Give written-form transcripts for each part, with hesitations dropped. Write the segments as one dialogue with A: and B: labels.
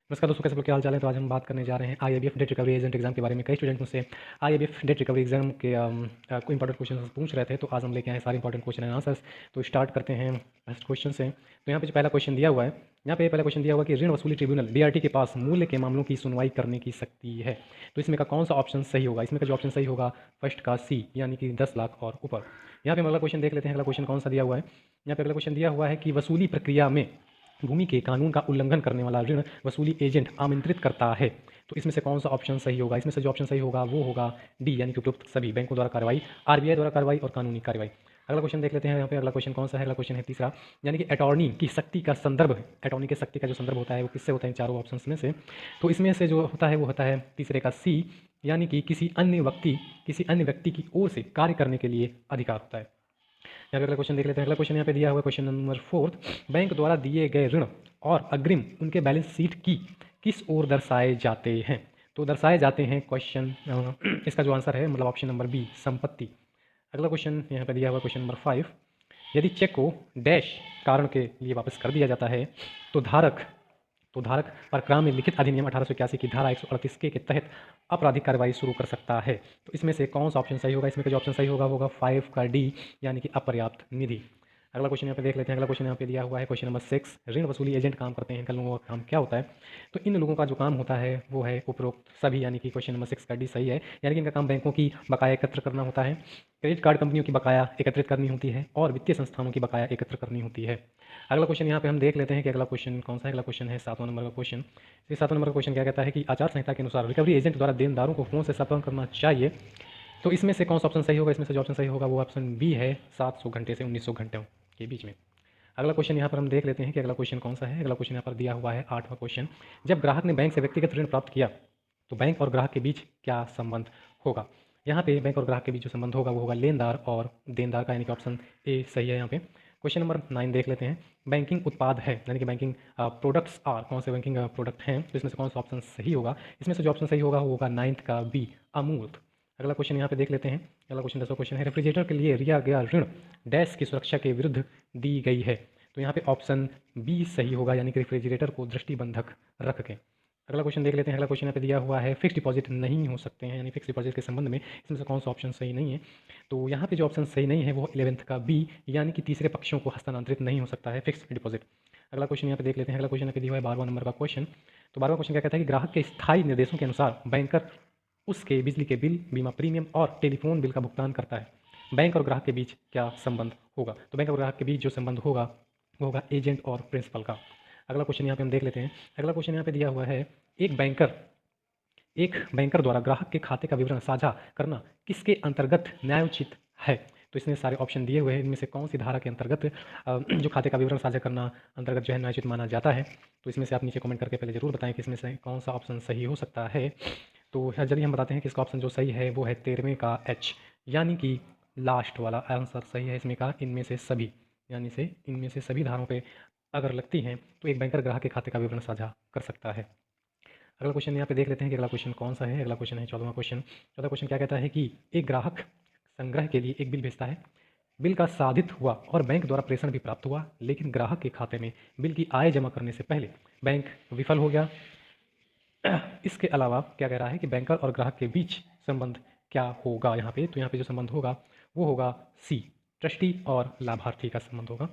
A: नमस्कार दोस्तों, कैसे लोग क्या हाल चाल है। तो आज हम बात करने जा रहे हैं आईएबीएफ डेट रिकवरी एजेंट एग्जाम के बारे में। कई स्टूडेंट मुझसे आईएबीएफ डेट रिकवरी एग्जाम के कोई इंपॉर्टेंट क्वेश्चन पूछ रहे थे, तो आज हम लेके आए सारे इंपॉर्टेंट क्वेश्चन एंड आंसर्स। तो स्टार्ट करते हैं फर्स्ट क्वेश्चन से। तो यहाँ पे जो पहला क्वेश्चन दिया हुआ है, यहाँ पे पहला क्वेश्चन दिया हुआ है कि ऋण वसूली ट्रिब्यूनल डीआरटी के पास मूल्य के मामलों की सुनवाई करने की शक्ति है। तो इसमें का कौन सा ऑप्शन सही होगा? इसमें का जो ऑप्शन सही होगा फर्स्ट का सी, यानी कि 10 लाख और ऊपर। यहाँ पे हम अगला क्वेश्चन देख लेते हैं। अगला क्वेश्चन कौन सा दिया हुआ है? यहाँ पे अगला क्वेश्चन दिया हुआ है कि वसूली प्रक्रिया में भूमि के कानून का उल्लंघन करने वाला ऋण वसूली एजेंट आमंत्रित करता है। तो इसमें से कौन सा ऑप्शन सही होगा? इसमें से जो ऑप्शन सही होगा वो होगा डी, यानी कि उपयुक्त सभी बैंकों द्वारा कार्रवाई, आरबीआई द्वारा कार्रवाई और कानूनी कार्रवाई। अगला क्वेश्चन देख लेते हैं। यहाँ पे अगला क्वेश्चन कौन सा है? अगला क्वेश्चन है तीसरा, यानी कि अटॉर्नी की शक्ति का संदर्भ है। अटॉर्नी की शक्ति का जो संदर्भ होता है वो किससे होता है? इन चारों ऑप्शन में से। तो इसमें से जो होता है वो होता है तीसरे का सी, यानी कि किसी अन्य व्यक्ति की ओर से कार्य करने के लिए अधिकार होता है। यहाँ पे अगला क्वेश्चन देख लेते हैं। अगला क्वेश्चन यहाँ पे दिया हुआ है, क्वेश्चन नंबर 4। बैंक द्वारा दिए गए ऋण और अग्रिम उनके बैलेंस शीट की किस ओर दर्शाए जाते हैं? तो दर्शाए जाते हैं क्वेश्चन इसका जो आंसर है मतलब ऑप्शन नंबर बी, संपत्ति। अगला क्वेश्चन यहाँ पे दिया हुआ क्वेश्चन नंबर 5। यदि चेक को डैश कारण के लिए वापस कर दिया जाता है तो धारक परक्राम में लिखित अधिनियम 1881 की धारा 138 के तहत आपराधिक कार्रवाई शुरू कर सकता है। तो इसमें से कौन सा ऑप्शन सही होगा? इसमें का जो ऑप्शन सही होगा वो होगा 5 का डी, यानी कि अपर्याप्त निधि। अगला क्वेश्चन यहाँ पे देख लेते हैं। अगला क्वेश्चन यहाँ पे दिया हुआ है क्वेश्चन नंबर 6। ऋण वसूली एजेंट काम करते हैं, इनका लोगों का काम क्या होता है? तो इन लोगों का जो काम होता है वो है उपरोक्त सभी, यानी कि क्वेश्चन नंबर 6 का डी सही है। यानी कि इनका काम बैंकों की बकाया एकत्र करना होता है, क्रेडिट कार्ड कंपनियों की बकाया एकत्रित करनी होती है और वित्तीय संस्थानों की बकाया एकत्र करनी होती है। अगला क्वेश्चन यहाँ पे हम देख लेते हैं कि अगला क्वेश्चन कौन सा है। अगला क्वेश्चन है 7वां नंबर का क्वेश्चन। इस 7वां नंबर का क्वेश्चन क्या कहता है कि आचार संहिता के अनुसार रिकवरी एजेंट द्वारा देनदारों को फोन से संपर्क करना चाहिए। तो इसमें से कौन सा ऑप्शन सही होगा? इसमें से जो ऑप्शन सही होगा वो ऑप्शन बी है, 700 घंटे से 1900 घंटों के बीच में। अगला क्वेश्चन यहाँ पर हम देख लेते हैं कि अगला क्वेश्चन कौन सा है। अगला क्वेश्चन यहाँ पर दिया हुआ है 8वां क्वेश्चन। जब ग्राहक ने बैंक से व्यक्तिगत ऋण प्राप्त किया तो बैंक और ग्राहक के बीच क्या संबंध होगा? यहाँ पे बैंक और ग्राहक के बीच जो संबंध होगा वो होगा लेनदार और देनदार का, यानी कि ऑप्शन ए सही है यहाँ पे। क्वेश्चन नंबर 9 देख लेते हैं। बैंकिंग उत्पाद है, यानी कि बैंकिंग प्रोडक्ट्स आर, कौन से बैंकिंग प्रोडक्ट हैं? तो इसमें से कौन सा ऑप्शन सही होगा? इसमें से जो ऑप्शन सही होगा वो होगा 9th का बी, अमूर्त। अगला क्वेश्चन यहाँ पे देख लेते हैं। अगला क्वेश्चन 10वां क्वेश्चन है, रेफ्रिजरेटर के लिए लिया गया ऋण डैश की सुरक्षा के विरुद्ध दी गई है। तो यहाँ पे ऑप्शन बी सही होगा, यानी कि रेफ्रिजरेटर को दृष्टिबंधक रख के। अगला क्वेश्चन देख लेते हैं। अगला क्वेश्चन यहाँ पे दिया हुआ है फिक्स डिपॉजिट नहीं हो सकते हैं, यानी फिक्स डिपॉजिट के संबंध में इसमें से कौन सा ऑप्शन सही नहीं है? तो यहाँ पे जो ऑप्शन सही नहीं है वो 11th का बी, यानी कि तीसरे पक्षों को हस्तांतरित नहीं हो सकता है फिक्स डिपॉजिट। अगला क्वेश्चन यहाँ पे देख लेते हैं। अगला क्वेश्चन यहाँ पे दिया हुआ है 12वां नंबर का क्वेश्चन। तो 12वां क्वेश्चन क्या कहता है कि ग्राहक के स्थायी निर्देशों के अनुसार बैंकर उसके बिजली के बिल, बीमा प्रीमियम और टेलीफोन बिल का भुगतान करता है। बैंक और ग्राहक के बीच क्या संबंध होगा? तो बैंक और ग्राहक के बीच जो संबंध होगा वो होगा एजेंट और प्रिंसिपल का। अगला क्वेश्चन यहाँ पे हम देख लेते हैं। अगला क्वेश्चन यहाँ पे दिया हुआ है, एक बैंकर द्वारा ग्राहक के खाते का विवरण साझा करना किसके अंतर्गत न्यायोचित है? तो इसमें सारे ऑप्शन दिए हुए हैं, इनमें से कौन सी धारा के अंतर्गत जो खाते का विवरण साझा करना अंतर्गत जो है न्यायोचित माना जाता है? तो इसमें से आप नीचे कमेंट करके पहले जरूर बताएं कि इसमें से कौन सा ऑप्शन सही हो सकता है। तो चलिए हम बताते हैं कि इसका ऑप्शन जो सही है वो है 13वें का एच, यानी कि लास्ट वाला आंसर सही है इसमें का, इनमें से सभी, यानी से इनमें से सभी धाराओं पे अगर लगती हैं तो एक बैंकर ग्राहक के खाते का विवरण साझा कर सकता है। अगला क्वेश्चन यहाँ पे देख लेते हैं कि अगला क्वेश्चन कौन सा है। अगला क्वेश्चन है 14वां क्वेश्चन। 14वां क्वेश्चन क्या कहता है कि एक ग्राहक संग्रह के लिए एक बिल भेजता है, बिल का साधित हुआ और बैंक द्वारा प्रेषण भी प्राप्त हुआ, लेकिन ग्राहक के खाते में बिल की आय जमा करने से पहले बैंक विफल हो गया। इसके अलावा क्या कह रहा है कि बैंकर और ग्राहक के बीच संबंध क्या होगा यहाँ पे? तो यहाँ पे जो संबंध होगा वो होगा सी, ट्रस्टी और लाभार्थी का संबंध होगा।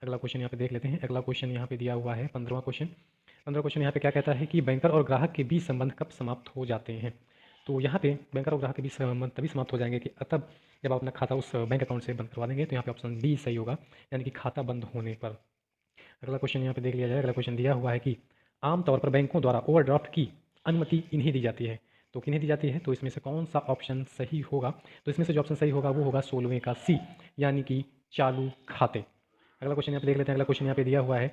A: अगला क्वेश्चन यहाँ पे देख लेते हैं। अगला क्वेश्चन यहाँ पे दिया हुआ है 15वां क्वेश्चन। 15वां क्वेश्चन यहाँ पे क्या कहता है कि बैंकर और ग्राहक के बीच संबंध कब समाप्त हो जाते हैं? तो यहाँ पे बैंकर और ग्राहक के बीच संबंध तभी समाप्त हो जाएंगे कि तब जब आप अपना खाता उस बैंक अकाउंट से बंद करवा देंगे। तो यहाँ पे ऑप्शन डी सही होगा, यानी कि खाता बंद होने पर। अगला क्वेश्चन यहाँ पे देख लिया जाए। अगला क्वेश्चन दिया हुआ है कि आमतौर पर बैंकों द्वारा ओवरड्राफ्ट की अनुमति इन्हें दी जाती है। तो किन्हें दी जाती है? तो इसमें से कौन सा ऑप्शन सही होगा? तो इसमें से जो ऑप्शन सही होगा वो होगा 16वें का सी, यानी कि चालू खाते। अगला क्वेश्चन यहाँ पे देख लेते हैं। अगला क्वेश्चन यहाँ पे दिया हुआ है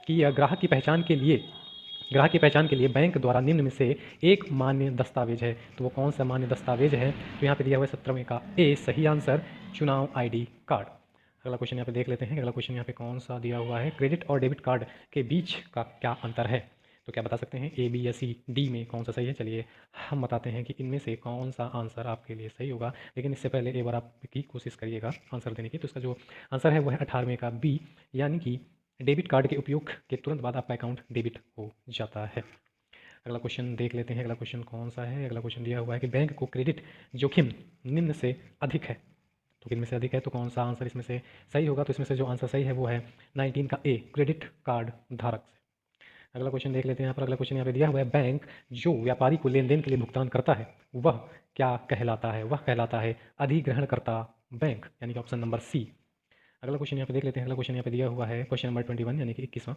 A: कि ग्राहक की पहचान के लिए बैंक द्वारा निम्न में से एक मान्य दस्तावेज है। तो वो कौन सा मान्य दस्तावेज है? तो यहाँ पे दिया हुआ है 17वें का ए सही आंसर, चुनाव आईडी कार्ड। अगला क्वेश्चन यहाँ पे देख लेते हैं। अगला क्वेश्चन यहाँ पे कौन सा दिया हुआ है, क्रेडिट और डेबिट कार्ड के बीच का क्या अंतर है? तो क्या बता सकते हैं ए, बी या सी, डी में कौन सा सही है? चलिए हम बताते हैं कि इनमें से कौन सा आंसर आपके लिए सही होगा, लेकिन इससे पहले एक बार आपकी कोशिश करिएगा आंसर देने की। तो इसका जो आंसर है वो है 18वें का बी, यानी कि डेबिट कार्ड के उपयोग के तुरंत बाद आपका अकाउंट डेबिट हो जाता है। अगला क्वेश्चन देख लेते हैं। अगला क्वेश्चन कौन सा है? अगला क्वेश्चन दिया हुआ है कि बैंक को क्रेडिट जोखिम निम्न से अधिक है, तो किनमें से अधिक है, तो कौन सा आंसर इसमें से सही होगा? तो इसमें से जो आंसर सही है वो है 19 का ए, क्रेडिट कार्ड धारक से। अगला क्वेश्चन देख लेते हैं यहाँ पर। अगला क्वेश्चन यहाँ पे दिया हुआ है, बैंक जो व्यापारी को लेन देन के लिए भुगतान करता है वह क्या कहलाता है? वह कहलाता है अधिग्रहणकर्ता बैंक, यानी कि ऑप्शन नंबर सी। अगला क्वेश्चन यहाँ पे देख लेते हैं। अगला क्वेश्चन यहाँ पे दिया हुआ है क्वेश्चन नंबर 21, यानी कि 21वां।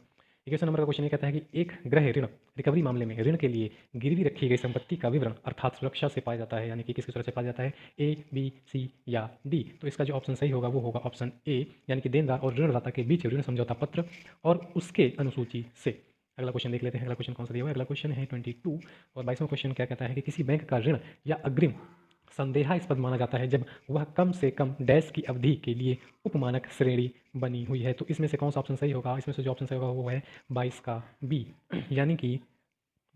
A: 21 नंबर का क्वेश्चन ये कहता है कि एक गृह ऋण रिकवरी मामले में ऋण के लिए गिरवी रखी गई संपत्ति का विवरण अर्थात सुरक्षा से पाया जाता है, यानी कि किसकी सुरक्षा से पाया जाता है? ए, बी, सी या डी। तो इसका जो ऑप्शन सही होगा वो होगा ऑप्शन ए, यानी कि देनदार और ऋणदाता के बीच ऋण समझौता पत्र और उसके अनुसूची से। अगला क्वेश्चन देख लेते हैं। अगला क्वेश्चन कौन सा दिया हुआ है? अगला क्वेश्चन है 22 और 22वां क्वेश्चन क्या कहता है कि किसी बैंक का ऋण या अग्रिम संदेहास्पद माना जाता है जब वह कम से कम डैश की अवधि के लिए उपमानक श्रेणी बनी हुई है। तो इसमें से कौन सा ऑप्शन सही होगा? इसमें से जो ऑप्शन सही होगा वो है 22 का बी, यानी कि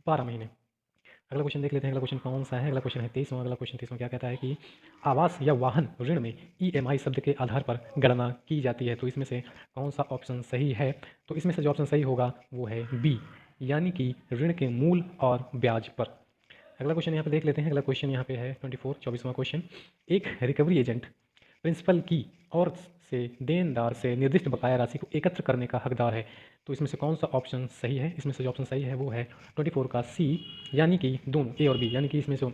A: 12 महीने। अगला क्वेश्चन देख लेते हैं। अगला क्वेश्चन कौन सा है? अगला क्वेश्चन है 23वां। अगला क्वेश्चन 23वां क्या कहता है कि आवास या वाहन ऋण में ईएमआई शब्द के आधार पर गणना की जाती है। तो इसमें से कौन सा ऑप्शन सही है? तो इसमें से जो ऑप्शन सही होगा वो है बी, यानी कि ऋण के मूल और ब्याज पर। अगला क्वेश्चन यहाँ पे देख लेते हैं। अगला क्वेश्चन यहाँ पे है 24वां क्वेश्चन। एक रिकवरी एजेंट प्रिंसिपल की और से देनदार से निर्दिष्ट बकाया राशि को एकत्र करने का हकदार है। तो इसमें से कौन सा ऑप्शन सही है? इसमें से जो ऑप्शन सही है वो है 24 का सी, यानी कि दोनों ए और बी, यानी कि इसमें से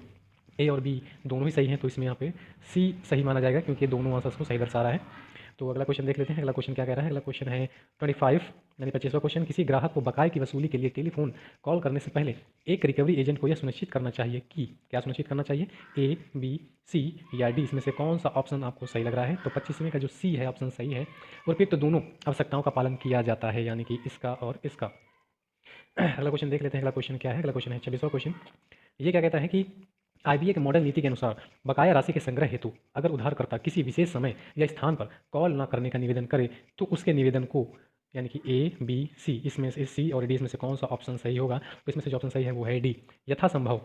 A: ए और बी दोनों ही सही हैं। तो इसमें यहाँ पे सी सही माना जाएगा क्योंकि ये दोनों आंसर्स को सही दर्शा रहा है। तो अगला क्वेश्चन देख लेते हैं। अगला क्वेश्चन क्या कह रहा है? अगला क्वेश्चन है 25 यानी 25वां क्वेश्चन। किसी ग्राहक को बकाये की वसूली के लिए टेलीफोन कॉल करने से पहले एक रिकवरी एजेंट को यह सुनिश्चित करना चाहिए कि, क्या सुनिश्चित करना चाहिए? ए, बी, सी या डी। इसमें से कौन सा ऑप्शन आपको सही लग रहा है? तो 25वें का जो सी है ऑप्शन सही है और फिर तो दोनों आवश्यकताओं का पालन किया जाता है, यानी कि इसका और इसका। अगला क्वेश्चन देख लेते हैं। अगला क्वेश्चन क्या है? अगला क्वेश्चन है 26वां क्वेश्चन। ये क्या कहता है कि आरबीआई के मॉडल नीति के अनुसार बकाया राशि के संग्रह हेतु अगर उधारकर्ता किसी विशेष समय या स्थान पर कॉल न करने का निवेदन करे तो उसके निवेदन को, यानी कि ए, बी, सी, इसमें से सी और डी इसमें से कौन सा ऑप्शन सही होगा? तो इसमें से जो ऑप्शन सही है वो है डी, यथासंभव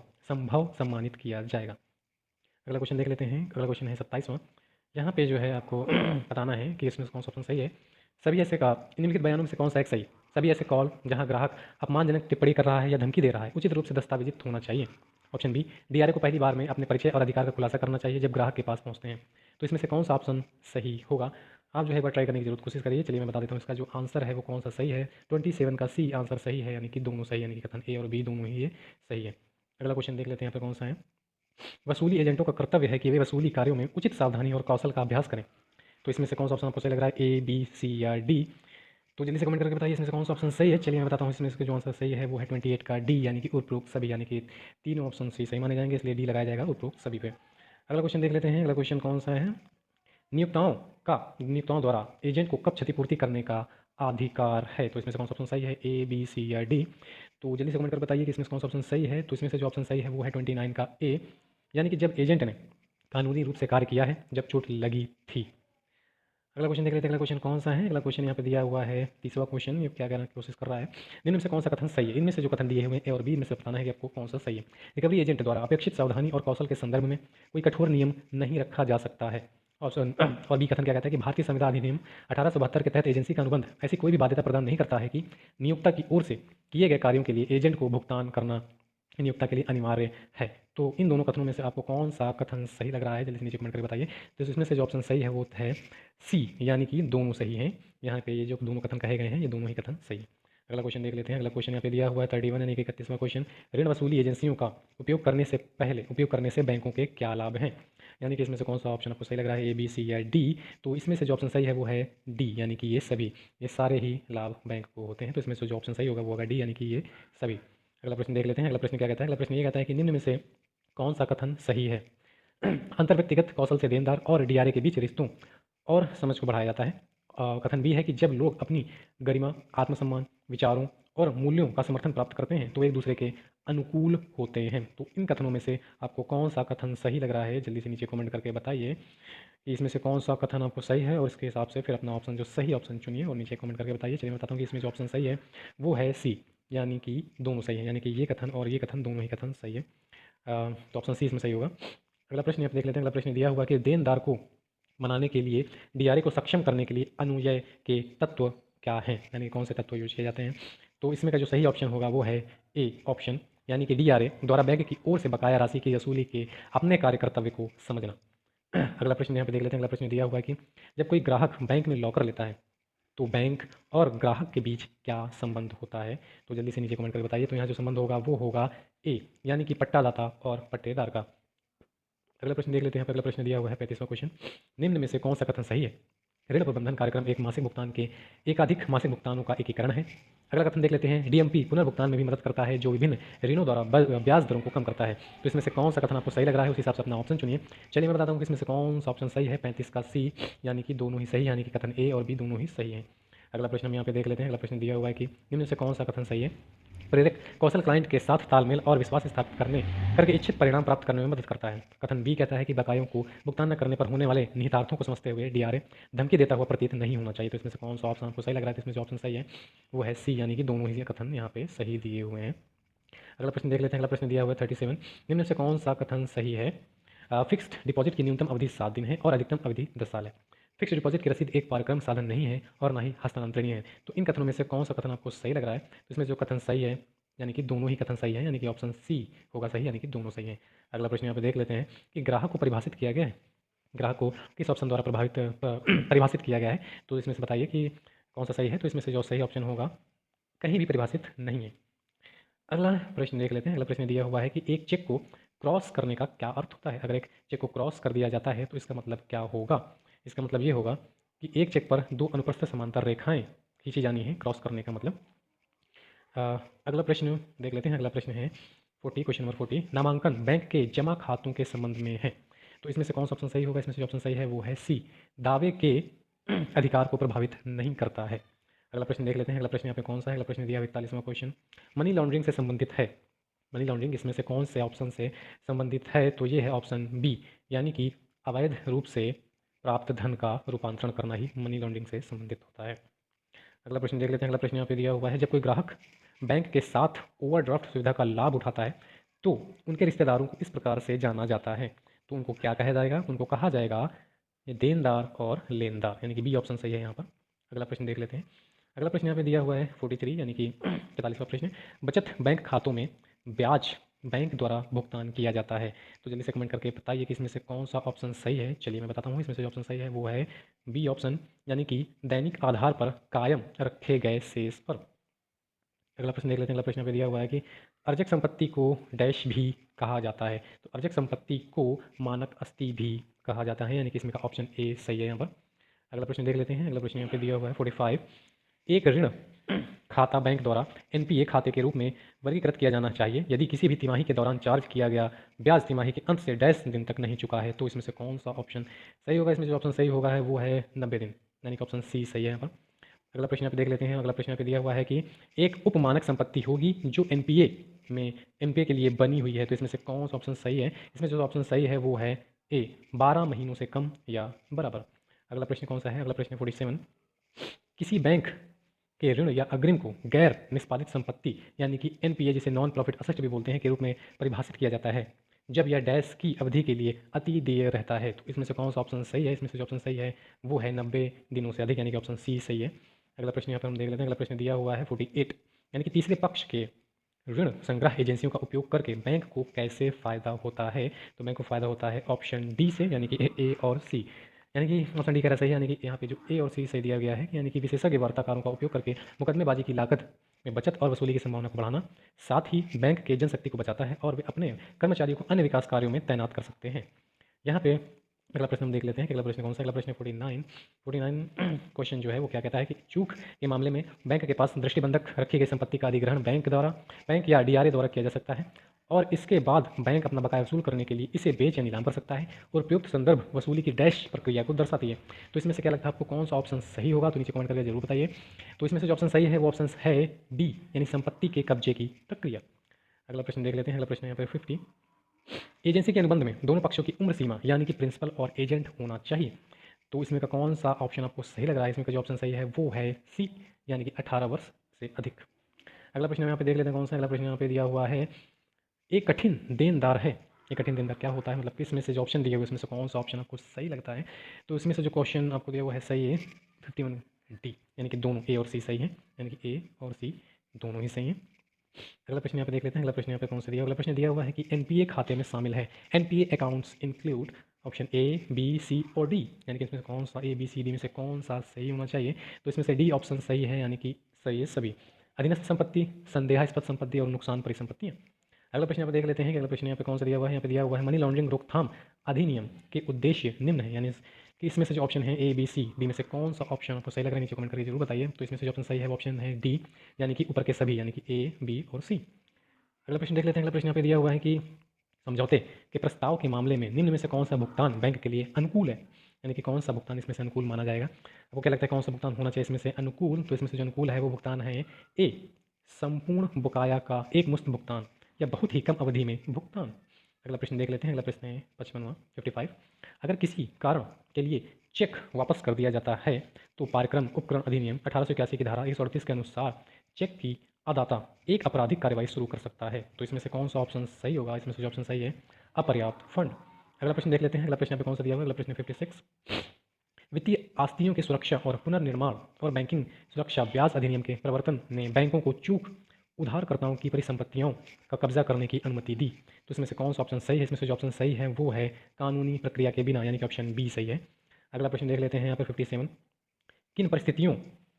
A: सम्मानित किया जाएगा। अगला क्वेश्चन देख लेते हैं। अगला क्वेश्चन है 27वां। यहाँ पे जो है आपको बताना है कि इसमें से कौन सा ऑप्शन सही है। सभी ऐसे का निम्नलिखित बयानों में से कौन सा एक सही? सभी ऐसे कॉल जहाँ ग्राहक अपमानजनक टिप्पणी कर रहा है या धमकी दे रहा है उचित रूप से दस्तावेजित होना चाहिए। ऑप्शन बी, डीआरए को पहली बार में अपने परिचय और अधिकार का खुलासा करना चाहिए जब ग्राहक के पास पहुंचते हैं। तो इसमें से कौन सा ऑप्शन सही होगा? आप जो है एक बार ट्राई करने की जरूर कोशिश करिए। चलिए मैं बता देता हूँ इसका जो आंसर है वो कौन सा सही है। 27 का सी आंसर सही है, यानी कि दोनों सही, यानी कि कथन ए और बी दोनों ही ये सही है। अगला क्वेश्चन देख लेते हैं यहाँ पे कौन सा है। वसूली एजेंटों का कर्तव्य है कि वे वसूली कार्यों में उचित सावधानी और कौशल का अभ्यास करें। तो इसमें से कौन सा ऑप्शन आपको सही लग रहा है? ए, बी, सी या डी? तो जल्दी से कमेंट करके बताइए इसमें से कौन सा ऑप्शन सही है। चलिए मैं बताता हूँ इसमें से जो आंसर सही है वो है 28 का डी, यानी कि उपरोक्त सभी, यानी कि तीनों ऑप्शन सही माने जाएंगे, इसलिए डी लगाया जाएगा उपरोक्त सभी पे। अगला क्वेश्चन देख लेते हैं। अगला क्वेश्चन कौन सा है? नियोक्ताओं द्वारा एजेंट को कब क्षतिपूर्ति करने का अधिकार है? तो इसमें से कौन सा ऑप्शन सही है? ए, बी, सी या डी? तो जल्दी से कमेंट कर बताइए कि इसमें से कौन सा ऑप्शन सही है। तो इसमें से जो ऑप्शन सही है वो है 29 का ए, यानी कि जब एजेंट ने कानूनी रूप से कार्य किया है जब चोट लगी थी। अगला क्वेश्चन देख लेते हैं। अगला क्वेश्चन कौन सा है? अगला क्वेश्चन यहाँ पे दिया हुआ है 30वां क्वेश्चन। ये क्या कहने की कोशिश कर रहा है? निम्न में से कौन सा कथन सही है? इनमें से जो कथन दिए हुए हैं ए और बी में से बताना है कि आपको कौन सा सही है। रिकवरी एजेंट द्वारा अपेक्षित सावधानी और कौशल के संदर्भ में कोई कठोर नियम नहीं रखा जा सकता है। ऑप्शन और बी कथन क्या कहता है कि भारतीय संविधान अधिनियम 1872 के तहत एजेंसी का अनुबंध ऐसी कोई भी बाध्यता प्रदान नहीं करता है कि नियोक्ता की ओर से किए गए कार्यों के लिए एजेंट को भुगतान करना नियोक्ता के लिए अनिवार्य है। तो इन दोनों कथनों में से आपको कौन सा कथन सही लग रहा है? जल्दी से नीचे कमेंट करके बताइए। तो इसमें से जो ऑप्शन सही है वो है सी, यानी कि दोनों सही हैं। यहाँ पे ये जो दोनों कथन कहे गए हैं ये दोनों ही कथन सही है। अगला क्वेश्चन देख लेते हैं। अगला क्वेश्चन यहाँ पे दिया हुआ है 31 यानी कि 31वां क्वेश्चन। ऋण वसूली एजेंसियों का उपयोग करने से बैंकों के क्या लाभ हैं? यानी कि इसमें से कौन सा ऑप्शन आपको सही लग रहा है? ए, बी, सी या डी? तो इसमें से जो ऑप्शन सही है वो है डी, यानी कि ये सारे ही लाभ बैंक को होते हैं। तो इसमें से जो ऑप्शन सही होगा वो होगा डी, यानी कि ये सभी। अगला प्रश्न देख लेते हैं। अगला प्रश्न क्या कहता है? अगला प्रश्न ये कहता है कि निम्न में से कौन सा कथन सही है? अंतर्व्यक्तिगत कौशल से देनदार और डीआरए के बीच रिश्तों और समझ को बढ़ाया जाता है। कथन बी है कि जब लोग अपनी गरिमा, आत्मसम्मान, विचारों और मूल्यों का समर्थन प्राप्त करते हैं तो एक दूसरे के अनुकूल होते हैं। तो इन कथनों में से आपको कौन सा कथन सही लग रहा है? जल्दी से नीचे कमेंट करके बताइए कि इसमें से कौन सा कथन आपको सही है और इसके हिसाब से फिर अपना ऑप्शन जो सही ऑप्शन चुनिए और नीचे कमेंट करके बताइए। चलिए मैं बताता हूँ कि इसमें जो ऑप्शन सही है वो है सी, यानी कि दोनों सही है, यानी कि ये कथन और ये कथन दोनों ही कथन सही है। तो ऑप्शन सी इसमें सही होगा। अगला प्रश्न आप देख लेते हैं। अगला प्रश्न दिया हुआ कि देनदार को मनाने के लिए डीआरए को सक्षम करने के लिए अनुयय के तत्व क्या हैं, यानी कौन से तत्व यूज किए जाते हैं? तो इसमें का जो सही ऑप्शन होगा वो है ए ऑप्शन, यानी कि DRA द्वारा बैंक की ओर से बकाया राशि की वसूली के अपने कार्य कर्तव्य को समझना। अगला प्रश्न यहाँ पे देख लेते हैं। अगला प्रश्न दिया हुआ है कि जब कोई ग्राहक बैंक में लॉकर लेता है तो बैंक और ग्राहक के बीच क्या संबंध होता है? तो जल्दी से नीचे कमेंट करके बताइए। तो यहाँ जो संबंध होगा वो होगा ए, यानी कि पट्टादाता और पट्टेदार का। अगला प्रश्न देख लेते हैं। अगला प्रश्न दिया हुआ है 35वां क्वेश्चन, निम्न में से कौन सा कथन सही है? ऋण प्रबंधन कार्यक्रम एक मासिक भुगतान के एकाधिक मासिक भुगतानों का एकीकरण है। अगला कथन देख लेते हैं, DMP पुनर्भुगतान में भी मदद करता है जो विभिन्न ऋणों द्वारा ब्याज दरों को कम करता है। तो इसमें से कौन सा कथन आपको सही लग रहा है, उस हिसाब से अपना ऑप्शन चुनिए। चलिए मैं बताता हूँ कि इसमें से कौन सा ऑप्शन सही है। 35 का C, यानी कि दोनों ही सही, यानी कि कथन A और B दोनों ही सही है। अगला प्रश्न हम यहाँ पे देख लेते हैं। अगला प्रश्न दिया हुआ है कि निम्न में से कौन सा कथन सही है? प्रेरक कौशल क्लाइंट के साथ तालमेल और विश्वास स्थापित करके इच्छित परिणाम प्राप्त करने में मदद करता है। कथन बी कहता है कि बकायों को भुगतान न करने पर होने वाले निहितार्थों को समझते हुए DRA धमकी देता हुआ प्रतीत नहीं होना चाहिए। तो इसमें से कौन सा ऑप्शन आपको सही लग रहा है? तो इसमें जो ऑप्शन सही है वो है C, यानी कि दोनों ही कथन यहाँ पे सही दिए हुए हैं। अगला प्रश्न देख लेते हैं। अगला प्रश्न दिया हुआ है 37, निम्न से कौन सा कथन सही है? फिक्स्ड डिपॉजिट की न्यूनतम अवधि 7 दिन है और अधिकतम अवधि 10 साल है। फिक्स्ड डिपॉजिट की रसीद एक पारक्रम साधन नहीं है और ना ही हस्तांतरणीय है। तो इन कथनों में से कौन सा कथन आपको सही लग रहा है? तो इसमें जो कथन सही है, यानी कि दोनों ही कथन सही है, यानी कि ऑप्शन C होगा सही, यानी कि दोनों सही है। अगला प्रश्न यहाँ पे देख लेते हैं कि ग्राहक को परिभाषित किया गया है, ग्राहक को किस ऑप्शन द्वारा परिभाषित किया गया है? तो इसमें से बताइए कि कौन सा सही है। तो इसमें से जो सही ऑप्शन होगा, कहीं भी परिभाषित नहीं है। अगला प्रश्न देख लेते हैं। अगला प्रश्न दिया हुआ है कि एक चेक को क्रॉस करने का क्या अर्थ होता है? अगर एक चेक को क्रॉस कर दिया जाता है तो इसका मतलब क्या होगा? इसका मतलब ये होगा कि एक चेक पर दो अनुप्रस्थ समांतर रेखाएं खींची जानी है, क्रॉस करने का मतलब। अगला प्रश्न देख लेते हैं। अगला प्रश्न है 40, क्वेश्चन नंबर 40, नामांकन बैंक के जमा खातों के संबंध में है। तो इसमें से कौन सा ऑप्शन सही होगा? इसमें से जो ऑप्शन सही है वो है C, दावे के अधिकार को प्रभावित नहीं करता है। अगला प्रश्न देख लेते हैं। अगला प्रश्न यहाँ पे कौन सा है? अगला प्रश्न दिया 41वां क्वेश्चन, मनी लॉन्ड्रिंग से संबंधित है। मनी लॉन्ड्रिंग इसमें से कौन से ऑप्शन से संबंधित है? तो ये है ऑप्शन B, यानी कि अवैध रूप से प्राप्त धन का रूपांतरण करना ही मनी लॉन्ड्रिंग से संबंधित होता है। अगला प्रश्न देख लेते हैं। अगला प्रश्न यहाँ पे दिया हुआ है, जब कोई ग्राहक बैंक के साथ ओवरड्राफ्ट सुविधा का लाभ उठाता है तो उनके रिश्तेदारों को इस प्रकार से जाना जाता है। तो उनको क्या कहा जाएगा? उनको कहा जाएगा ये देनदार और लेनदार, यानी कि B ऑप्शन सही है यहाँ पर। अगला प्रश्न देख लेते हैं। अगला प्रश्न यहाँ पे दिया हुआ है 43, यानी कि 44वां प्रश्न, बचत बैंक खातों में ब्याज बैंक द्वारा भुगतान किया जाता है। तो जल्दी से कमेंट करके बताइए कि इसमें से कौन सा ऑप्शन सही है। चलिए मैं बताता हूँ, इसमें से जो ऑप्शन सही है वो है B ऑप्शन, यानी कि दैनिक आधार पर कायम रखे गए शेष पर। अगला प्रश्न देख लेते हैं। अगला प्रश्न पे दिया हुआ है कि अर्जक संपत्ति को डैश भी कहा जाता है। तो अर्जक संपत्ति को मानक अस्थि भी कहा जाता है, यानी कि इसमें का ऑप्शन A सही है यहाँ पर। अगला प्रश्न देख लेते हैं। अगला प्रश्न यहाँ पे दिया हुआ है 45, एक ऋण खाता बैंक द्वारा NPA खाते के रूप में वर्गीकृत किया जाना चाहिए यदि किसी भी तिमाही के दौरान चार्ज किया गया ब्याज तिमाही के अंत से डैश दिन तक नहीं चुका है। तो इसमें से कौन सा ऑप्शन सही होगा? इसमें जो ऑप्शन सही होगा है वो है 90 दिन, यानी कि ऑप्शन C सही है यहाँ पर। अगला प्रश्न यहाँ पे देख लेते हैं। अगला प्रश्न यहाँ पे दिया हुआ है कि एक उपमानक संपत्ति होगी जो NPA के लिए बनी हुई है। तो इसमें से कौन सा ऑप्शन सही है? इसमें जो ऑप्शन सही है वो है A, 12 महीनों से कम या बराबर। अगला प्रश्न कौन सा है? अगला प्रश्न 47, किसी बैंक के ऋण या अग्रिम को गैर निष्पादित संपत्ति, यानी कि NPA जिसे नॉन प्रॉफिट असेट भी बोलते हैं, के रूप में परिभाषित किया जाता है जब यह डैश की अवधि के लिए अति देय रहता है। तो इसमें से कौन सा ऑप्शन सही है? इसमें से जो ऑप्शन सही है वो है 90 दिनों से अधिक, यानी कि ऑप्शन C सही है। अगला प्रश्न यहाँ पर हम देख लेते हैं। अगला प्रश्न दिया हुआ है 48, यानी कि तीसरे पक्ष के ऋण संग्रह एजेंसियों का उपयोग करके बैंक को कैसे फ़ायदा होता है? तो बैंक को फ़ायदा होता है ऑप्शन D से, यानी कि A और C, यानी कि ऑप्शन डी कह रहा सही है, यानी कि यहाँ पे जो A और C सही दिया गया है, यानी कि विशेषज्ञ वार्ताकारों का उपयोग करके मुकदमेबाजी की लागत में बचत और वसूली की संभावना को बढ़ाना, साथ ही बैंक के जनशक्ति को बचाता है और वे अपने कर्मचारियों को अन्य विकास कार्यों में तैनात कर सकते हैं। यहाँ पे अगला प्रश्न हम देख लेते हैं कि अगला प्रश्न कौन सा? अगला प्रश्न 49 क्वेश्चन जो है वो क्या कहता है कि चूक के मामले में बैंक के पास दृष्टिबंधक रखी गई संपत्ति का अधिग्रहण बैंक या DRA द्वारा किया जा सकता है और इसके बाद बैंक अपना बकाया वसूल करने के लिए इसे बेच या नीलाम कर सकता है और उपयुक्त संदर्भ वसूली की डैश प्रक्रिया को दर्शाती है। तो इसमें से क्या लगता है आपको कौन सा ऑप्शन सही होगा? तो नीचे कमेंट करके जरूर बताइए। तो इसमें से जो ऑप्शन सही है वो ऑप्शन है D, यानी संपत्ति के कब्जे की प्रक्रिया। अगला प्रश्न देख लेते हैं। अगला प्रश्न यहाँ पर 50, एजेंसी के अनुबंध में दोनों पक्षों की उम्र सीमा, यानी कि प्रिंसिपल और एजेंट होना चाहिए। तो इसमें का कौन सा ऑप्शन आपको सही लग रहा है? इसमें का जो ऑप्शन सही है वो है C, यानी कि 18 वर्ष से अधिक। अगला प्रश्न यहाँ पे देख लेते हैं कौन सा? अगला प्रश्न यहाँ पे दिया हुआ है, एक कठिन देनदार है। एक कठिन देनदार क्या होता है? मतलब कि इसमें से जो ऑप्शन दिए हुए उसमें से कौन सा ऑप्शन आपको सही लगता है? तो इसमें से जो क्वेश्चन आपको दिया हुआ है सही है 51D, यानी कि दोनों A और C सही है, यानी कि A और C दोनों ही सही हैं। अगला प्रश्न यहाँ पे देख लेते हैं। अगला प्रश्न यहाँ पे कौन सा दिया, अगला प्रश्न दिया हुआ है कि एनपीए खाते में शामिल है। NPA accounts include option A, B, C और डी, यानी कि इसमें से कौन सा ए, बी, सी, डी में से कौन सा सही होना चाहिए। तो इसमें से डी ऑप्शन सही है, यानी कि सही है सभी। अधीनस्थ संपत्ति, संदेहास्पद संपत्ति और नुकसान परिसंपत्तियाँ। अगला प्रश्न यहाँ पे देख लेते हैं कि अगला प्रश्न यहाँ पे कौन सा दिया हुआ है। यहाँ पे दिया हुआ है मनी लॉन्ड्रिंग रोकथाम अधिनियम के उद्देश्य निम्न है, यानी कि इसमें से जो ऑप्शन है ए, बी, सी, डी में से कौन सा ऑप्शन आपको सही लग रहा है नीचे कमेंट करके जरूर बताइए। तो इसमें से जो ऑप्शन सही है वो ऑप्शन है डी, यानी कि ऊपर के सभी, यानी कि ए, बी और सी। अगला प्रश्न देख लेते हैं। अगला प्रश्न यहाँ पे दिया हुआ है कि समझौते के प्रस्ताव के मामले में निम्न में से कौन सा भुगतान बैंक के लिए अनुकूल है, यानी कि कौन सा भुगतान इसमें से अनुकूल माना जाएगा। आपको क्या लगता है कौन सा भुगतान होना चाहिए इसमें से अनुकूल। तो इसमें से जो अनुकूल है वो भुगतान है ए, संपूर्ण बकाया का एक मुश्त भुगतान या बहुत ही कम अवधि में भुगतान। अगला प्रश्न देख लेते हैं। अगला प्रश्न है 55वां 55। अगर किसी कारण के लिए चेक वापस कर दिया जाता है तो कार्यक्रम उपकरण अधिनियम 1881 की धारा 138 के अनुसार चेक की अदाता एक आपराधिक कार्रवाई शुरू कर सकता है। तो इसमें से कौन सा ऑप्शन सही होगा। इसमें से जो ऑप्शन सही है अपर्याप्त फंड। अगला प्रश्न देख लेते हैं। अगला प्रश्न पे कौन सा दिया हुआ है। अगला प्रश्न 56। वित्तीय आस्तियों की सुरक्षा और पुनर्निर्माण और बैंकिंग सुरक्षा ब्याज अधिनियम के प्रवर्तन ने बैंकों को चूक उधारकर्ताओं की परिसंपत्तियों का कब्जा करने की अनुमति दी। तो इसमें से कौन सा ऑप्शन सही है। इसमें से जो ऑप्शन सही है वो है कानूनी प्रक्रिया के बिना, यानी कि ऑप्शन बी सही है। अगला प्रश्न देख लेते हैं यहाँ पर 57। किन परिस्थितियों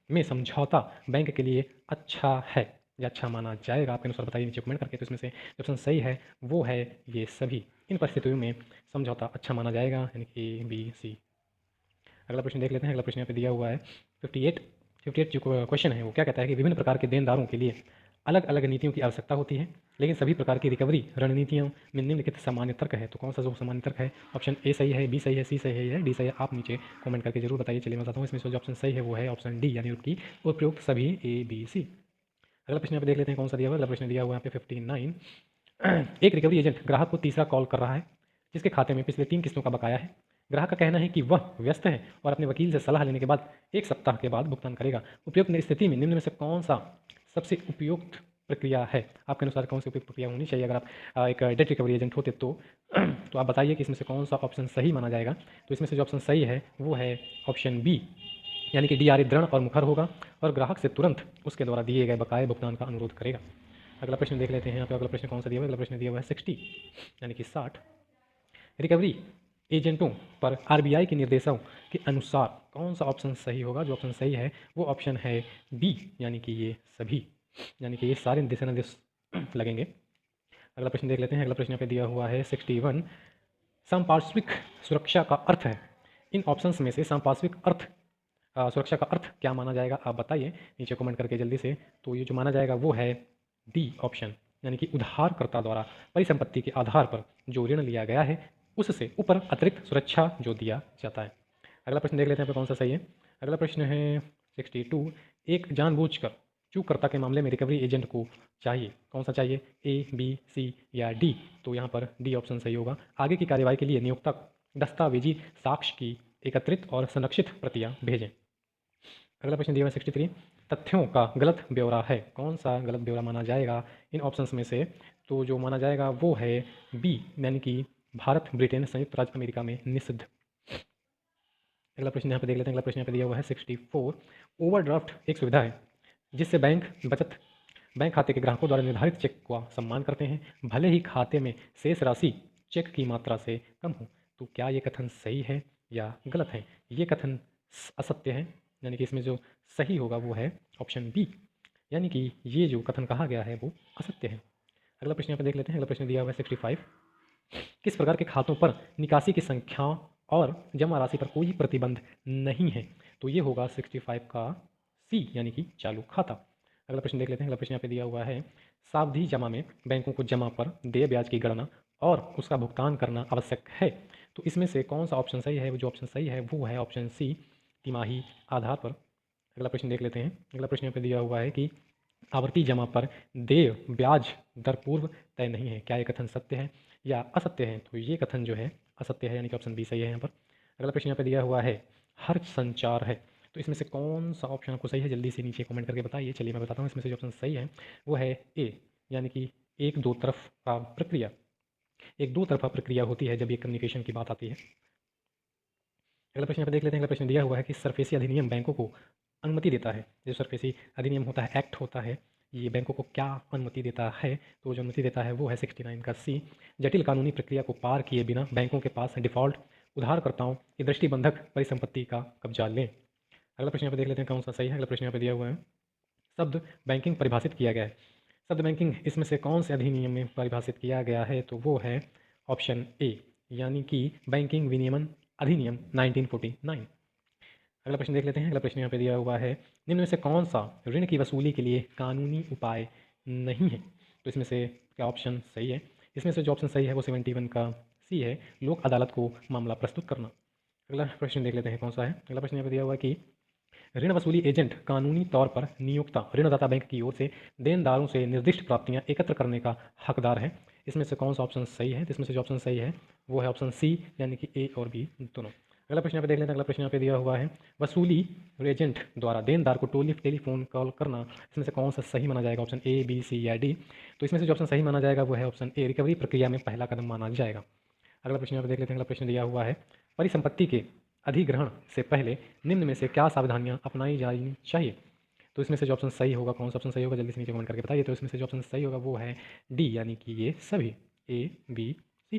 A: में समझौता बैंक के लिए अच्छा है या अच्छा माना जाएगा, आपके अनुसार बताइए नीचे कमेंट करके। तो इसमें से जो ऑप्शन सही है वो है ये सभी। इन परिस्थितियों में समझौता अच्छा माना जाएगा, यानी कि ए, बी, सी। अगला प्रश्न देख लेते हैं। अगला प्रश्न यहाँ पे दिया हुआ है 58 जो क्वेश्चन है वो क्या कहता है कि विभिन्न प्रकार के देनदारों के लिए अलग अलग नीतियों की आवश्यकता होती है, लेकिन सभी प्रकार की रिकवरी रणनीतियों में निम्नलिखित सामान्य तर्क है। तो कौन सा जो सामान्य तर्क है। ऑप्शन ए सही है, बी सही है, सी सही है या डी सही है, आप नीचे कमेंट करके जरूर बताइए। चलिए मैं बताता हूँ। इसमें से जो ऑप्शन सही है वो है ऑप्शन डी, यानी कि उपयुक्त सभी ए, बी, सी। अगला प्रश्न यहाँ पे देख लेते हैं कौन सा दिया हुआ है। अगला प्रश्न दिया हुआ है यहाँ पे 59। एक रिकवरी एजेंट ग्राहक को तीसरा कॉल कर रहा है जिसके खाते में पिछले 3 किस्तों का बकाया है। ग्राहक का कहना है कि वह व्यस्त है और अपने वकील से सलाह लेने के बाद 1 सप्ताह के बाद भुगतान करेगा। उपयुक्त स्थिति में निम्न में से कौन सा सबसे उपयुक्त प्रक्रिया है, आपके अनुसार कौन सी उपयुक्त प्रक्रिया होनी चाहिए अगर आप एक डेट रिकवरी एजेंट होते तो तो आप बताइए कि इसमें से कौन सा ऑप्शन सही माना जाएगा। तो इसमें से जो ऑप्शन सही है वो है ऑप्शन बी, यानी कि डीआरए दृढ़ और मुखर होगा और ग्राहक से तुरंत उसके द्वारा दिए गए बकाये भुगतान का अनुरोध करेगा। अगला प्रश्न देख लेते हैं। यहाँ पे अगला प्रश्न कौन सा दिया हुआ है। अगला प्रश्न दिया हुआ है 60, यानी कि 60। रिकवरी एजेंटों पर आरबीआई के निर्देशों के अनुसार कौन सा ऑप्शन सही होगा। जो ऑप्शन सही है वो ऑप्शन है बी, यानी कि ये सभी, यानी कि ये सारे दिशा निर्देश लगेंगे। अगला प्रश्न देख लेते हैं। अगला प्रश्न यहाँ पे दिया हुआ है 61। संपार्श्विक सुरक्षा का अर्थ है। इन ऑप्शंस में से संपार्श्विक अर्थ सुरक्षा का अर्थ क्या माना जाएगा, आप बताइए नीचे कमेंट करके जल्दी से। तो ये जो माना जाएगा वो है डी ऑप्शन, यानी कि उधारकर्ता द्वारा परिसंपत्ति के आधार पर जो ऋण लिया गया है उससे ऊपर अतिरिक्त सुरक्षा जो दिया जाता है। अगला प्रश्न देख लेते हैं पे कौन सा सही है। अगला प्रश्न है 62। एक जानबूझकर चूककर्ता के मामले में रिकवरी एजेंट को चाहिए कौन सा चाहिए, ए, बी, सी या डी। तो यहाँ पर डी ऑप्शन सही होगा। आगे की कार्यवाही के लिए नियोक्ता दस्तावेजी साक्ष्य की एकत्रित और संरक्षित प्रतियां भेजें। अगला प्रश्न दिया हुआ 63। तथ्यों का गलत ब्यौरा है, कौन सा गलत ब्यौरा माना जाएगा इन ऑप्शंस में से। तो जो माना जाएगा वो है बी, यानी कि भारत, ब्रिटेन, संयुक्त राज्य अमेरिका में निषिद्ध। अगला प्रश्न यहाँ पे देख लेते हैं। अगला प्रश्न यहाँ पे दिया हुआ है 64। ओवरड्राफ्ट एक सुविधा है जिससे बैंक खाते के ग्राहकों द्वारा निर्धारित चेक का सम्मान करते हैं, भले ही खाते में शेष राशि चेक की मात्रा से कम हो। तो क्या ये कथन सही है या गलत है। ये कथन असत्य है, यानी कि इसमें जो सही होगा वो है ऑप्शन बी, यानी कि ये जो कथन कहा गया है वो असत्य है। अगला प्रश्न यहाँ पे देख लेते हैं। अगला प्रश्न दिया हुआ है 65। किस प्रकार के खातों पर निकासी की संख्या और जमा राशि पर कोई प्रतिबंध नहीं है। तो ये होगा 65 का सी, यानी कि चालू खाता। अगला प्रश्न देख लेते हैं। अगला प्रश्न यहाँ पे दिया हुआ है सावधि जमा में बैंकों को जमा पर देय ब्याज की गणना और उसका भुगतान करना आवश्यक है। तो इसमें से कौन सा ऑप्शन सही है। जो ऑप्शन सही है वो है ऑप्शन सी, तिमाही आधार पर। अगला प्रश्न देख लेते हैं। अगला प्रश्न यहाँ पे दिया हुआ है कि आवर्ती जमा पर देय ब्याज दर पूर्व तय नहीं है, क्या ये कथन सत्य है या असत्य है। तो ये कथन जो है असत्य है, यानी कि ऑप्शन बी सही है यहाँ पर। अगला प्रश्न यहाँ पे दिया हुआ है हर संचार है। तो इसमें से कौन सा ऑप्शन आपको सही है, जल्दी से नीचे कमेंट करके बताइए। चलिए मैं बताता हूँ। इसमें से जो ऑप्शन सही है वो है ए, यानी कि एक दो तरफा प्रक्रिया। एक दो तरफा प्रक्रिया होती है जब ये कम्युनिकेशन की बात आती है। अगला प्रश्न यहाँ पे देख लेते हैं। अगला प्रश्न दिया हुआ है कि सरफेसी अधिनियम बैंकों को अनुमति देता है। जो सरफेसी अधिनियम होता है, एक्ट होता है, ये बैंकों को क्या अनुमति देता है, तो जो अनुमति देता है वो है 69 का सी, जटिल कानूनी प्रक्रिया को पार किए बिना बैंकों के पास डिफ़ॉल्ट उधारकर्ताओं की दृष्टिबंधक परिसंपत्ति का कब्जा लें। अगला प्रश्न यहाँ पे देख लेते हैं कौन सा सही है। अगला प्रश्न यहाँ पे दिया हुआ है, शब्द बैंकिंग परिभाषित किया गया है। शब्द बैंकिंग इसमें से कौन से अधिनियम में परिभाषित किया गया है, तो वो है ऑप्शन ए, यानी कि बैंकिंग विनियमन अधिनियम 1949। अगला प्रश्न देख लेते हैं। अगला प्रश्न यहाँ पे दिया हुआ है, निम्न में से कौन सा ऋण की वसूली के लिए कानूनी उपाय नहीं है, तो इसमें से क्या ऑप्शन सही है। इसमें से जो ऑप्शन सही है वो 71 का सी है, लोक अदालत को मामला प्रस्तुत करना। अगला प्रश्न देख लेते हैं कौन सा है। अगला प्रश्न यहाँ पे दिया हुआ है कि ऋण वसूली एजेंट कानूनी तौर पर नियोक्ता ऋणदाता बैंक की ओर से देनदारों से निर्दिष्ट प्राप्तियां एकत्र करने का हकदार है। इसमें से कौन सा ऑप्शन सही है, तो इसमें से जो ऑप्शन सही है वो है ऑप्शन सी, यानी कि ए और बी दोनों। अगला प्रश्न यहाँ पे देख लेते हैं। अगला प्रश्न यहाँ पे दिया हुआ है, वसूली एजेंट द्वारा देनदार को टेलीफोन कॉल करना, इसमें से कौन सा सही माना जाएगा, ऑप्शन ए, बी, सी या डी। तो इसमें से जो ऑप्शन सही माना जाएगा वो है ऑप्शन ए, रिकवरी प्रक्रिया में पहला कदम माना जाएगा। अगला प्रश्न यहाँ पे देख लेते हैं। अगला प्रश्न दिया हुआ है, परिसंपत्ति के अधिग्रहण से पहले निम्न में से क्या सावधानियां अपनाई जानी चाहिए, तो इसमें से जो ऑप्शन सही होगा, कौन सा ऑप्शन सही होगा जल्दी से नीचे कमेंट करके बताइए। तो इसमें से जो ऑप्शन सही होगा वो है डी, यानी कि ये सभी, ए, बी, सी।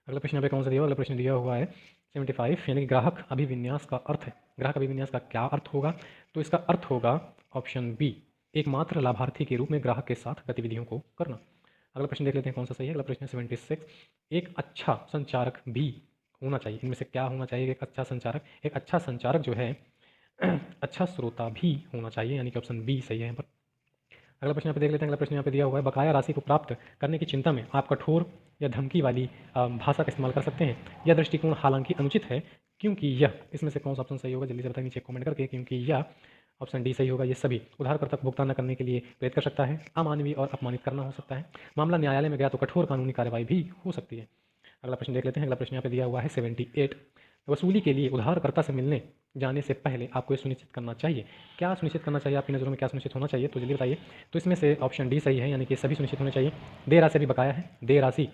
A: अगला प्रश्न यहाँ पे कौन सा दिया हुआ, अगला प्रश्न दिया हुआ है 75, यानी कि ग्राहक अभिविन्यास का अर्थ है। ग्राहक अभिविन्यास का क्या अर्थ होगा, तो इसका अर्थ होगा ऑप्शन बी, एकमात्र लाभार्थी के रूप में ग्राहक के साथ गतिविधियों को करना। अगला प्रश्न देख लेते हैं कौन सा सही है। अगला प्रश्न 76, एक अच्छा संचारक भी होना चाहिए। इनमें से क्या होना चाहिए, एक अच्छा संचारक, एक अच्छा संचारक जो है अच्छा श्रोता भी होना चाहिए, यानी कि ऑप्शन बी सही है यहाँ पर। अगला प्रश्न यहाँ पे देख लेते हैं। अगला प्रश्न यहाँ पे दिया हुआ है, बकाया राशि को प्राप्त करने की चिंता में आप कठोर या धमकी वाली भाषा का इस्तेमाल कर सकते हैं। यह दृष्टिकोण हालांकि अनुचित है, क्योंकि यह, इसमें से कौन सा ऑप्शन सही होगा जल्दी से बताइए नीचे कमेंट करके, क्योंकि यह ऑप्शन डी सही होगा, ये सभी उधारकर्ता को भुगतान न करने के लिए प्रेरित कर सकता है, अमानवीय और अपमानित करना हो सकता है, मामला न्यायालय में गया तो कठोर कानूनी कार्रवाई भी हो सकती है। अगला प्रश्न देख लेते हैं। अगला प्रश्न यहाँ पे दिया हुआ है 78, वसूली के लिए उधारकर्ता से मिलने जाने से पहले आपको ये सुनिश्चित करना चाहिए। क्या सुनिश्चित करना चाहिए, आपकी नज़रों में क्या सुनिश्चित होना चाहिए, तो जल्दी बताइए। तो इसमें से ऑप्शन डी सही है, यानी कि सभी सुनिश्चित होने चाहिए। देय राशि भी बकाया है, देय राशि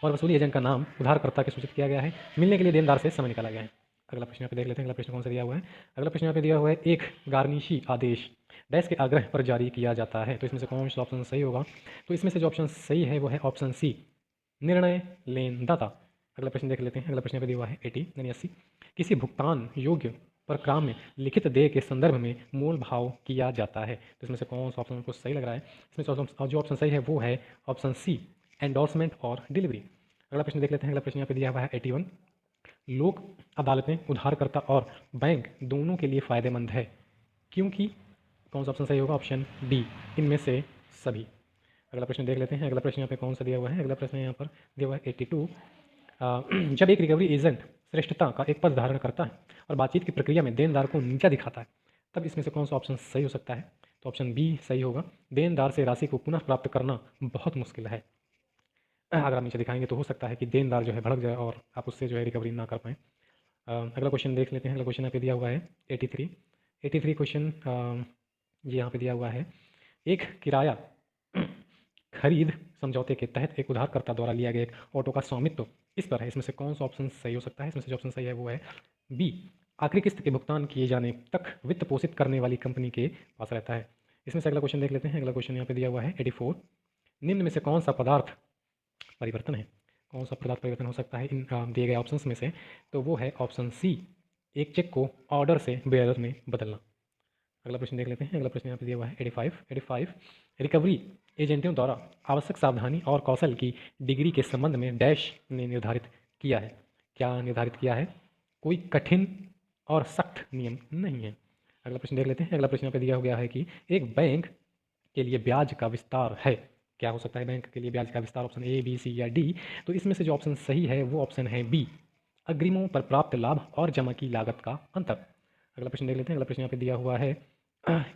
A: और वसूली एजेंट का नाम उधारकर्ता के सूचित किया गया है, मिलने के लिए देनदार से समय निकाला गया है। अगला प्रश्न यहाँ पे देख लेते हैं। अगला प्रश्न कौन सा दिया हुआ है। अगला प्रश्न यहाँ पे दिया हुआ है, एक गार्निशी आदेश डैश के आग्रह पर जारी किया जाता है, तो इसमें से कौन सा ऑप्शन सही होगा, तो इसमें से जो ऑप्शन सही है वो है ऑप्शन सी, निर्णय लेनदाता। अगला प्रश्न देख लेते हैं। अगला प्रश्न पे दिया हुआ है 80 यानी 80, किसी भुगतान योग्य पर काम में लिखित देय के संदर्भ में मोल भाव किया जाता है, तो इसमें से कौन सा ऑप्शन को सही लग रहा है। इसमें जो ऑप्शन सही है वो है ऑप्शन सी, एंडोर्समेंट और डिलीवरी। अगला प्रश्न देख लेते हैं। अगला प्रश्न यहाँ पे दिया हुआ है 81, लोक अदालतें उधारकर्ता और बैंक दोनों के लिए फ़ायदेमंद है, क्योंकि कौन सा ऑप्शन सही होगा, ऑप्शन डी, इनमें से सभी। अगला प्रश्न देख लेते हैं। अगला प्रश्न यहाँ पे कौन सा दिया हुआ है। अगला प्रश्न यहाँ पर दिया हुआ है 82, जब एक रिकवरी एजेंट श्रेष्ठता का एक पद धारण करता है और बातचीत की प्रक्रिया में देनदार को नीचा दिखाता है, तब इसमें से कौन सा ऑप्शन सही हो सकता है, तो ऑप्शन बी सही होगा, देनदार से राशि को पुनः प्राप्त करना बहुत मुश्किल है। अगर आप नीचे दिखाएंगे तो हो सकता है कि देनदार जो है भड़क जाए और आप उससे जो है रिकवरी ना कर पाएँ। अगला क्वेश्चन देख लेते हैं। अगला क्वेश्चन यहाँ पे दिया हुआ है 83 क्वेश्चन ये यहाँ पे दिया हुआ है, एक किराया खरीद समझौते के तहत एक उधारकर्ता द्वारा लिया गया एक ऑटो का स्वामित्व इस पर है, इसमें से कौन सा ऑप्शन सही हो सकता है। इसमें से जो ऑप्शन सही है वो है बी, आखिरी किस्त के भुगतान किए जाने तक वित्त पोषित करने वाली कंपनी के पास रहता है। इसमें से अगला क्वेश्चन देख लेते हैं। अगला क्वेश्चन यहाँ पे दिया हुआ है 84, निम्न में से कौन सा पदार्थ परिवर्तन है, कौन सा पदार्थ परिवर्तन हो सकता है इन दिए गए ऑप्शंस में से, तो वो है ऑप्शन सी, एक चेक को ऑर्डर से बेयरर में बदलना। अगला प्रश्न देख लेते हैं। अगला प्रश्न यहाँ पे दिया हुआ है 85, रिकवरी एजेंटों द्वारा आवश्यक सावधानी और कौशल की डिग्री के संबंध में डैश ने निर्धारित किया है। क्या निर्धारित किया है, कोई कठिन और सख्त नियम नहीं है। अगला प्रश्न देख लेते हैं। अगला प्रश्न यहाँ पे दिया गया है कि एक बैंक के लिए ब्याज का विस्तार है, क्या हो सकता है बैंक के लिए ब्याज का विस्तार, ऑप्शन ए, बी, सी या डी। तो इसमें से जो ऑप्शन सही है वो ऑप्शन है बी, अग्रिमों पर प्राप्त लाभ और जमा की लागत का अंतर। अगला प्रश्न देख लेते हैं। अगला प्रश्न यहाँ पे दिया हुआ है,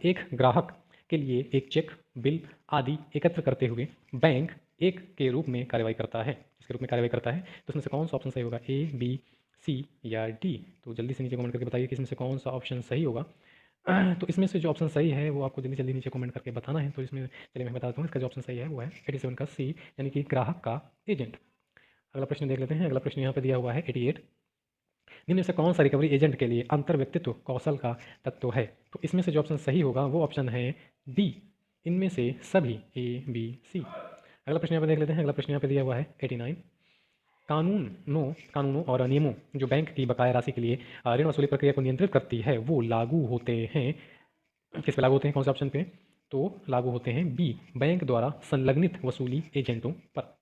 A: एक ग्राहक के लिए एक चेक, बिल आदि एकत्र करते हुए बैंक एक के रूप में कार्रवाई करता है, इसके रूप में कार्रवाई करता है, तो इसमें से कौन सा ऑप्शन सही होगा, ए, बी, सी या डी। तो जल्दी से नीचे कमेंट करके बताइए कि इसमें से कौन सा ऑप्शन सही होगा। तो इसमें से जो ऑप्शन सही है वो आपको जल्दी जल्दी नीचे कमेंट करके बताना है। तो इसमें चलिए मैं बताता हूँ, इसका जो ऑप्शन सही है वो है 87 का सी, यानी कि ग्राहक का एजेंट। अगला प्रश्न देख लेते हैं। अगला प्रश्न यहाँ पे दिया हुआ है 88, निम्न से कौन सा रिकवरी एजेंट के लिए अंतर व्यक्तित्व कौशल का तत्व है, तो इसमें से जो ऑप्शन सही होगा वो ऑप्शन है डी, इनमें से सभी ABC। अगला प्रश्न यहाँ पे देख लेते हैं। अगला प्रश्न यहाँ पे दिया हुआ है 89। कानूनों और नियमों जो बैंक की बकाया राशि के लिए ऋण वसूली प्रक्रिया को नियंत्रित करती है वो लागू होते हैं, किस पे लागू होते हैं, कौन से ऑप्शन पे? तो लागू होते हैं बी, बैंक द्वारा संलग्नित वसूली एजेंटों पर।